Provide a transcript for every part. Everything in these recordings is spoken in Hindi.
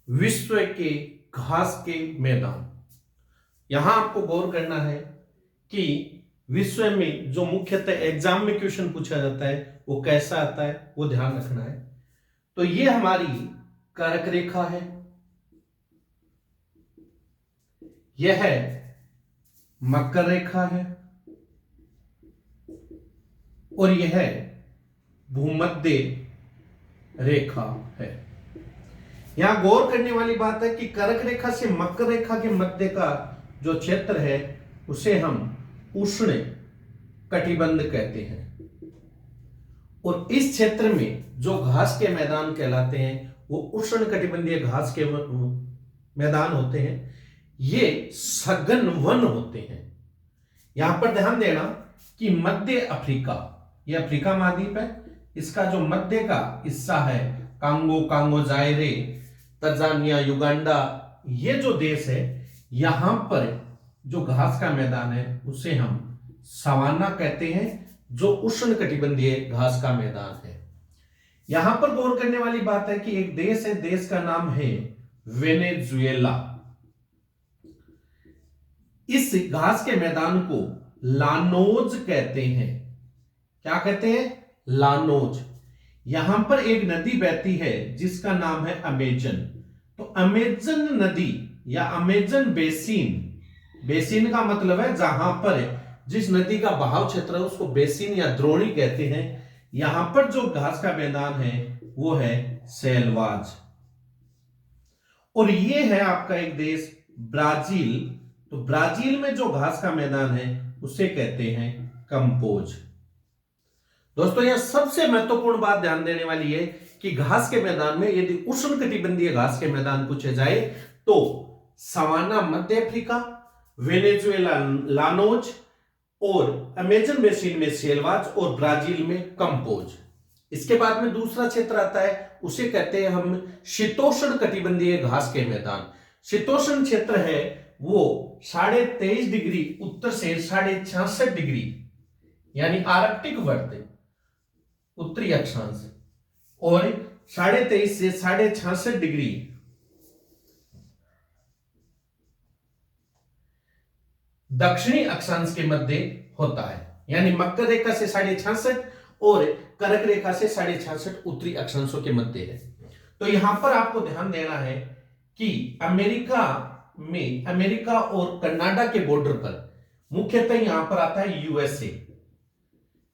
विश्व के घास के मैदान। यहां आपको गौर करना है कि विश्व में जो मुख्यतः एग्जाम में क्वेश्चन पूछा जाता है वो कैसा आता है, वो ध्यान रखना है। तो ये हमारी कर्क रेखा है, यह है मकर रेखा है और यह भूमध्य रेखा है। यहां गौर करने वाली बात है कि कर्क रेखा से मकर रेखा के मध्य का जो क्षेत्र है उसे हम उष्ण कटिबंध कहते हैं और इस क्षेत्र में जो घास के मैदान कहलाते हैं वो उष्ण कटिबंधीय घास के मैदान होते हैं। ये सघन वन होते हैं। यहां पर ध्यान देना कि मध्य अफ्रीका, यह अफ्रीका महाद्वीप है, इसका जो मध्य का हिस्सा है कांगो जायरे, तंजानिया, युगांडा, ये जो देश है, यहां पर जो घास का मैदान है उसे हम सवाना कहते हैं, जो उष्ण कटिबंधीय घास का मैदान है। यहां पर गौर करने वाली बात है कि एक देश है, देश का नाम है वेनेजुएला। इस घास के मैदान को लानोज कहते हैं। क्या कहते हैं? लानोज। यहां पर एक नदी बहती है जिसका नाम है अमेजन। तो अमेजन नदी या अमेजन बेसिन, बेसिन का मतलब है जहां पर जिस नदी का बहाव क्षेत्र है उसको बेसिन या द्रोणी कहते हैं। यहां पर जो घास का मैदान है वो है सेलवाज। और ये है आपका एक देश ब्राजील। तो ब्राजील में जो घास का मैदान है उसे कहते हैं कंपोज। दोस्तों यह सबसे महत्वपूर्ण बात ध्यान देने वाली है कि घास के मैदान में यदि उष्ण कटिबंधीय घास के मैदान पूछे जाए तो सवाना मध्य अफ्रीका, वेनेजुएला लानोज और अमेजन बेसिन में सेलवाज और ब्राजील में कंपोज। इसके बाद में दूसरा क्षेत्र आता है उसे कहते हैं हम शीतोष्ण कटिबंधीय घास के मैदान। शीतोष्ण क्षेत्र है वो 23.5 डिग्री उत्तर से 66.5 डिग्री यानी आर्कटिक वर्त उत्तरी अक्षांश और 23.5 से 66.5 डिग्री दक्षिणी अक्षांश के मध्य होता है। यानी मकर रेखा से 66.5 और कर्क रेखा से 66.5 उत्तरी अक्षांशों के मध्य है। तो यहां पर आपको ध्यान देना है कि अमेरिका और कनाडा के बॉर्डर पर मुख्यतः यहां पर आता है यूएसए।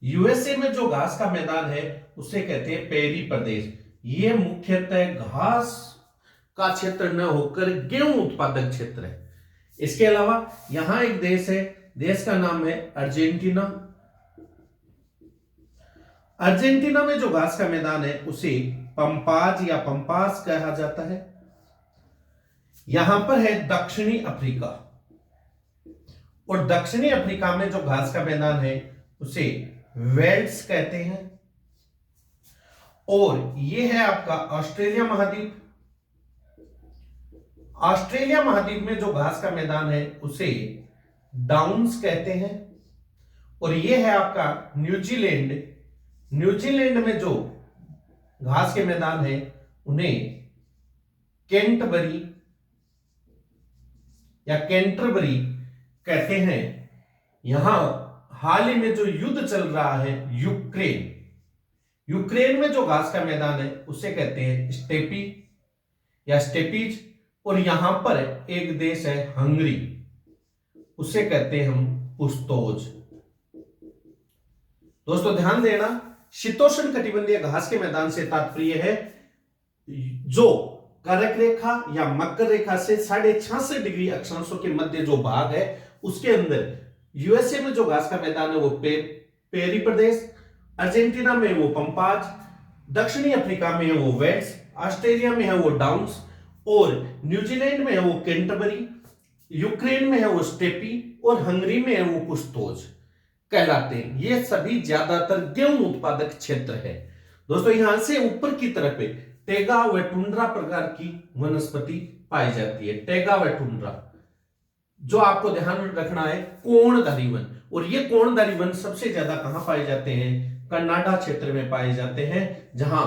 यूएसए में जो घास का मैदान है उसे कहते हैं पेरी प्रदेश। यह मुख्यतः घास का क्षेत्र न होकर गेहूं उत्पादक क्षेत्र है। इसके अलावा यहां एक देश है, देश का नाम है अर्जेंटीना। अर्जेंटीना में जो घास का मैदान है उसे पंपाज या पंपास कहा जाता है। यहां पर है दक्षिणी अफ्रीका और दक्षिणी अफ्रीका में जो घास का मैदान है उसे वेल्स कहते हैं। और यह है आपका ऑस्ट्रेलिया महाद्वीप। ऑस्ट्रेलिया महाद्वीप में जो घास का मैदान है उसे डाउन्स कहते हैं। और यह है आपका न्यूजीलैंड। न्यूजीलैंड में जो घास के मैदान है उन्हें कैंटरबरी या कैंटरबरी कहते हैं। यहां हाल ही में जो युद्ध चल रहा है यूक्रेन में जो घास का मैदान है उसे कहते हैं स्टेपी या स्टेपीज। और यहां पर एक देश है हंगरी, उसे कहते हैं हम पुस्तोज। दोस्तों ध्यान देना, शीतोष्ण कटिबंधीय घास के मैदान से तात्पर्य है जो कर्क रेखा या मकर रेखा से 66.5 डिग्री अक्षांशों के मध्य जो भाग है उसके अंदर यूएसए में जो घास का मैदान है वो पेरी प्रदेश, अर्जेंटीना में वो पंपाज, दक्षिणी अफ्रीका में है वो वेल्स, ऑस्ट्रेलिया में है वो डाउन्स और न्यूजीलैंड में है वो कैंटरबरी, यूक्रेन में है वो स्टेपी और हंगरी में है वो पुस्तोज कहलाते हैं। ये सभी ज्यादातर गेहूं उत्पादक क्षेत्र है। दोस्तों यहां से ऊपर की तरफ टेगा व टुंड्रा प्रकार की वनस्पति पाई जाती है। टेगा व टुंड्रा जो आपको ध्यान रखना है कोणधारी वन। और ये कोणधारी वन सबसे ज्यादा कहां पाए जाते हैं? कनाडा क्षेत्र में पाए जाते हैं, जहां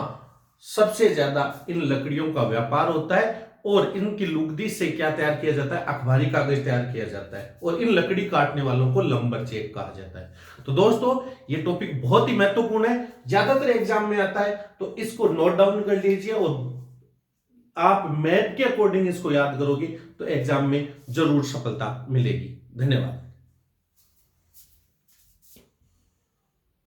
सबसे ज्यादा इन लकड़ियों का व्यापार होता है और इनकी लुगदी से क्या तैयार किया जाता है, अखबारी कागज तैयार किया जाता है, और इन लकड़ी काटने वालों को लंबरचेक कहा जाता है। तो दोस्तों ये टॉपिक बहुत ही महत्वपूर्ण है, ज्यादातर एग्जाम में आता है, तो इसको नोट डाउन कर लीजिए और आप मैथ के अकॉर्डिंग इसको याद करोगे तो एग्जाम में जरूर सफलता मिलेगी। धन्यवाद।